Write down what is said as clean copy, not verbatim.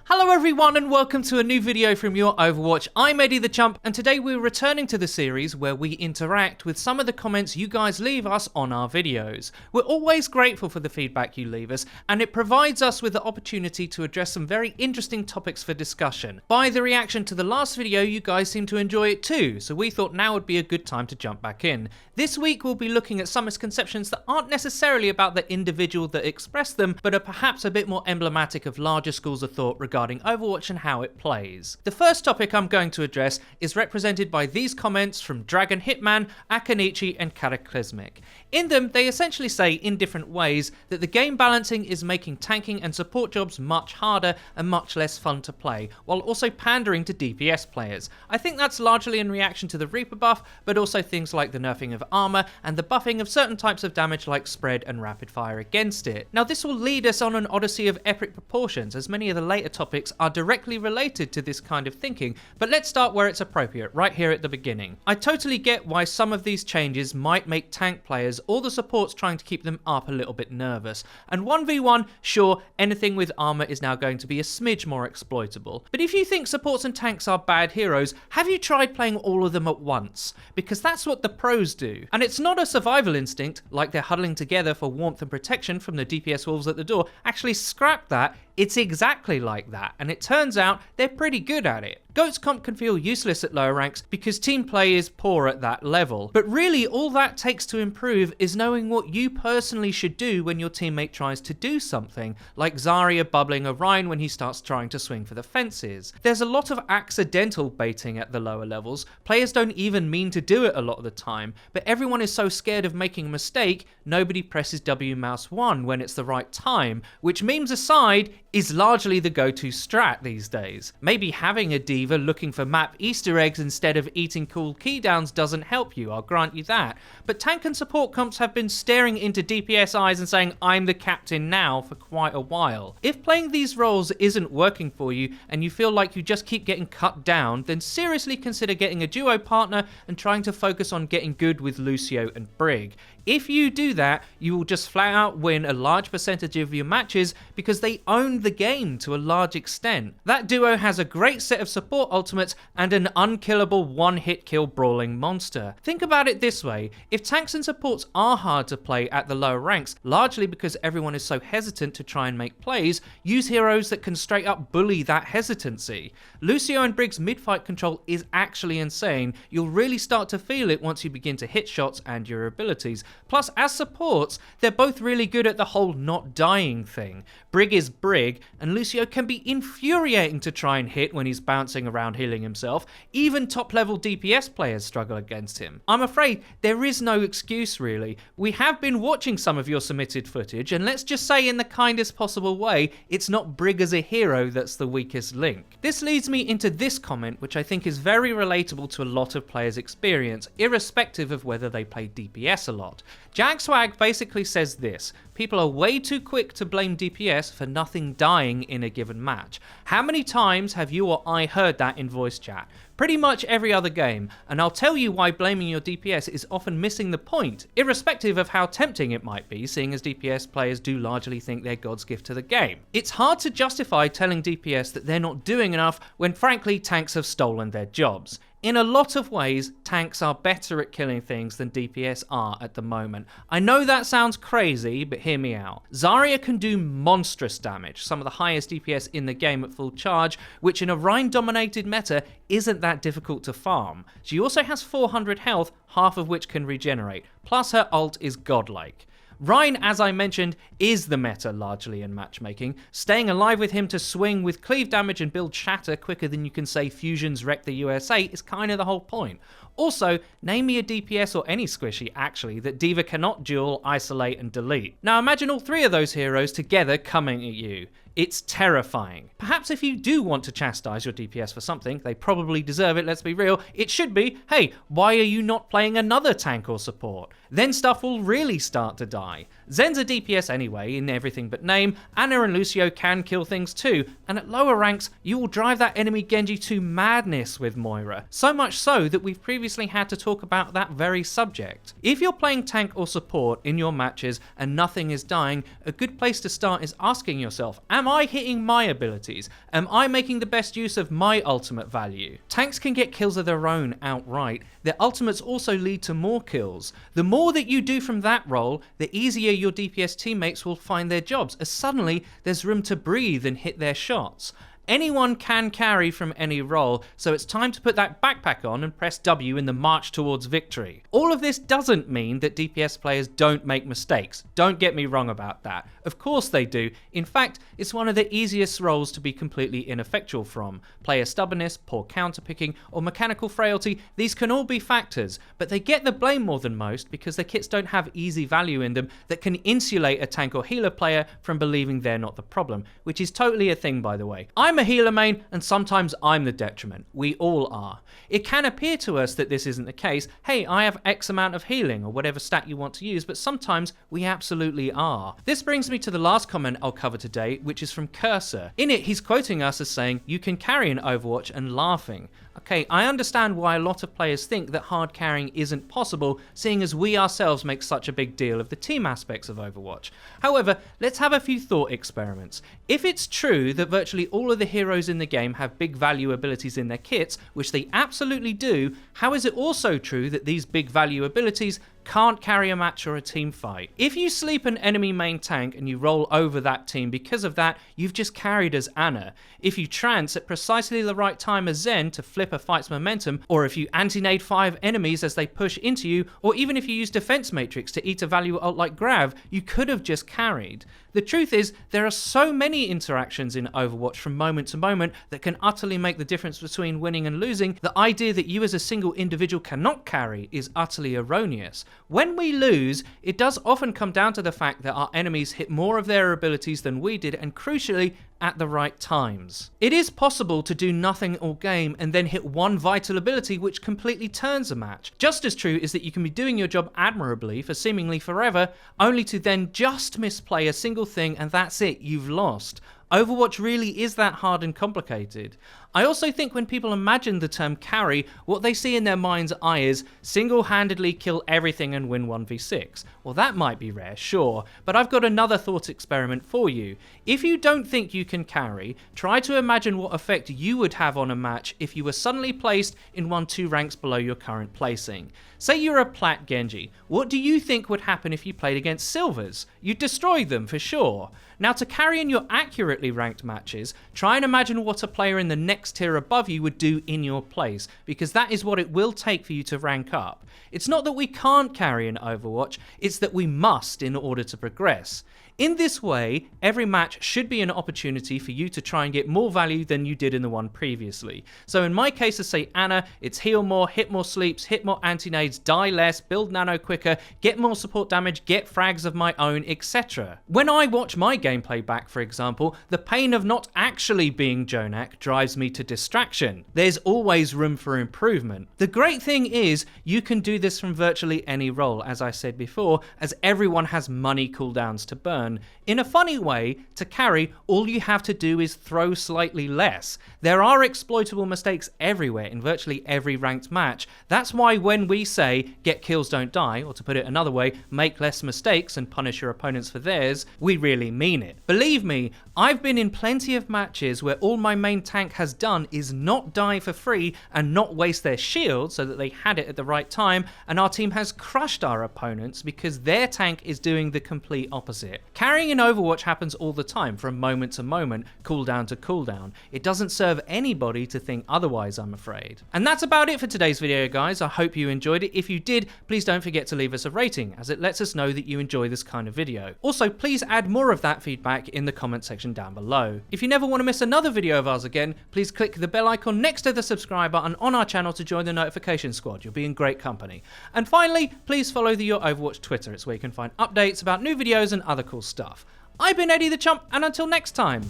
Hello everyone and welcome to a new video from Your Overwatch. I'm Eddie the Chump and today we're returning to the series where we interact with some of the comments you guys leave us on our videos. We're always grateful for the feedback you leave us and it provides us with the opportunity to address some very interesting topics for discussion. By the reaction to the last video, you guys seem to enjoy it too, so we thought now would be a good time to jump back in. This week we'll be looking at some misconceptions that aren't necessarily about the individual that expressed them, but are perhaps a bit more emblematic of larger schools of thought regarding Overwatch and how it plays. The first topic I'm going to address is represented by these comments from Dragon Hitman, Akanichi and Cataclysmic. In them, they essentially say in different ways that the game balancing is making tanking and support jobs much harder and much less fun to play, while also pandering to DPS players. I think that's largely in reaction to the Reaper buff, but also things like the nerfing of armor and the buffing of certain types of damage like spread and rapid fire against it. Now this will lead us on an odyssey of epic proportions, as many of the later topics are directly related to this kind of thinking, but let's start where it's appropriate, right here at the beginning. I totally get why some of these changes might make tank players or the supports trying to keep them up a little bit nervous, and 1v1, sure, anything with armor is now going to be a smidge more exploitable. But if you think supports and tanks are bad heroes, have you tried playing all of them at once? Because that's what the pros do. And it's not a survival instinct, like they're huddling together for warmth and protection from the DPS wolves at the door. Actually, scrap that. It's exactly like that, and it turns out they're pretty good at it. Goat's comp can feel useless at lower ranks because team play is poor at that level, but really all that takes to improve is knowing what you personally should do when your teammate tries to do something, like Zarya bubbling Orion when he starts trying to swing for the fences. There's a lot of accidental baiting at the lower levels. Players don't even mean to do it a lot of the time, but everyone is so scared of making a mistake, nobody presses W mouse 1 when it's the right time, which memes aside, is largely the go-to strat these days. Maybe having a diva looking for map Easter eggs instead of eating cool keydowns doesn't help you, I'll grant you that. But tank and support comps have been staring into DPS eyes and saying, I'm the captain now, for quite a while. If playing these roles isn't working for you and you feel like you just keep getting cut down, then seriously consider getting a duo partner and trying to focus on getting good with Lucio and Brig. If you do that, you will just flat out win a large percentage of your matches because they own the game to a large extent. That duo has a great set of support ultimates and an unkillable one-hit kill brawling monster. Think about it this way, if tanks and supports are hard to play at the lower ranks, largely because everyone is so hesitant to try and make plays, use heroes that can straight up bully that hesitancy. Lucio and Brig's mid-fight control is actually insane. You'll really start to feel it once you begin to hit shots and your abilities. Plus, as supports, they're both really good at the whole not dying thing. Brig is Brig, and Lucio can be infuriating to try and hit when he's bouncing around healing himself. Even top-level DPS players struggle against him. I'm afraid there is no excuse really. We have been watching some of your submitted footage, and let's just say in the kindest possible way, it's not Brig as a hero that's the weakest link. This leads me into this comment, which I think is very relatable to a lot of players' experience, irrespective of whether they play DPS a lot. JagSwag basically says this: people are way too quick to blame DPS for nothing dying in a given match. How many times have you or I heard that in voice chat? Pretty much every other game, and I'll tell you why blaming your DPS is often missing the point, irrespective of how tempting it might be, seeing as DPS players do largely think they're God's gift to the game. It's hard to justify telling DPS that they're not doing enough when frankly tanks have stolen their jobs. In a lot of ways, tanks are better at killing things than DPS are at the moment. I know that sounds crazy, but hear me out. Zarya can do monstrous damage, some of the highest DPS in the game at full charge, which in a Rein-dominated meta isn't that difficult to farm. She also has 400 health, half of which can regenerate, plus her ult is godlike. Rein, as I mentioned, is the meta largely in matchmaking. Staying alive with him to swing with cleave damage and build shatter quicker than you can say fusions wreck the USA is kind of the whole point. Also, name me a DPS or any squishy actually that D.Va cannot duel, isolate and delete. Now imagine all three of those heroes together coming at you. It's terrifying. Perhaps if you do want to chastise your DPS for something, they probably deserve it, let's be real, it should be, hey, why are you not playing another tank or support? Then stuff will really start to die. Zen's a DPS anyway, in everything but name. Ana and Lucio can kill things too, and at lower ranks, you will drive that enemy Genji to madness with Moira. So much so that we've previously previously had to talk about that very subject. If you're playing tank or support in your matches and nothing is dying, a good place to start is asking yourself, am I hitting my abilities? Am I making the best use of my ultimate value? Tanks can get kills of their own outright. Their ultimates also lead to more kills. The more that you do from that role, the easier your DPS teammates will find their jobs, as suddenly there's room to breathe and hit their shots. Anyone can carry from any role, so it's time to put that backpack on and press W in the march towards victory. All of this doesn't mean that DPS players don't make mistakes. Don't get me wrong about that. Of course they do. In fact, it's one of the easiest roles to be completely ineffectual from. Player stubbornness, poor counterpicking, or mechanical frailty, these can all be factors, but they get the blame more than most because their kits don't have easy value in them that can insulate a tank or healer player from believing they're not the problem, which is totally a thing, by the way. I'm a healer main, and sometimes I'm the detriment. We all are. It can appear to us that this isn't the case. Hey, I have X amount of healing, or whatever stat you want to use, but sometimes we absolutely are. This brings me to the last comment I'll cover today, which is from Cursor. In it, he's quoting us as saying, "You can carry in Overwatch," and laughing. Okay, I understand why a lot of players think that hard carrying isn't possible, seeing as we ourselves make such a big deal of the team aspects of Overwatch. However, let's have a few thought experiments. If it's true that virtually all of the heroes in the game have big value abilities in their kits, which they absolutely do, how is it also true that these big value abilities can't carry a match or a team fight? If you sleep an enemy main tank and you roll over that team because of that, you've just carried as Ana. If you trance at precisely the right time as Zen to flip a fight's momentum, or if you anti-nade 5 enemies as they push into you, or even if you use defense matrix to eat a value ult like Grav, you could have just carried. The truth is, there are so many interactions in Overwatch from moment to moment that can utterly make the difference between winning and losing. The idea that you as a single individual cannot carry is utterly erroneous. When we lose, it does often come down to the fact that our enemies hit more of their abilities than we did, and crucially, at the right times. It is possible to do nothing all game and then hit one vital ability which completely turns a match. Just as true is that you can be doing your job admirably for seemingly forever, only to then just misplay a single thing and that's it, you've lost. Overwatch really is that hard and complicated. I also think when people imagine the term carry, what they see in their mind's eye is single-handedly kill everything and win 1v6. Well, that might be rare, sure, but I've got another thought experiment for you. If you don't think you can carry, try to imagine what effect you would have on a match if you were suddenly placed in 1-2 ranks below your current placing. Say you're a Plat Genji. What do you think would happen if you played against Silvers? You'd destroy them for sure. Now, to carry in your accurately ranked matches, try and imagine what a player in the next tier above you would do in your place, because that is what it will take for you to rank up. It's not that we can't carry in Overwatch, it's that we must in order to progress. In this way, every match should be an opportunity for you to try and get more value than you did in the one previously. So in my case as say Ana, it's heal more, hit more sleeps, hit more anti-nades, die less, build nano quicker, get more support damage, get frags of my own, etc. When I watch my gameplay back, for example, the pain of not actually being Jonak drives me to distraction. There's always room for improvement. The great thing is, you can do this from virtually any role, as I said before, as everyone has money cooldowns to burn. In a funny way, to carry, all you have to do is throw slightly less. There are exploitable mistakes everywhere in virtually every ranked match. That's why when we say, get kills don't die, or to put it another way, make less mistakes and punish your opponents for theirs, we really mean it. Believe me, I've been in plenty of matches where all my main tank has done is not die for free and not waste their shield so that they had it at the right time, and our team has crushed our opponents because their tank is doing the complete opposite. Carrying in Overwatch happens all the time, from moment to moment, cooldown to cooldown. It doesn't serve anybody to think otherwise, I'm afraid. And that's about it for today's video, guys. I hope you enjoyed it. If you did, please don't forget to leave us a rating, as it lets us know that you enjoy this kind of video. Also, please add more of that feedback in the comment section down below. If you never want to miss another video of ours again, please click the bell icon next to the subscribe button on our channel to join the notification squad. You'll be in great company. And finally, please follow the Your Overwatch Twitter. It's where you can find updates about new videos and other cool stuff. I've been Eddie the Chump, and until next time,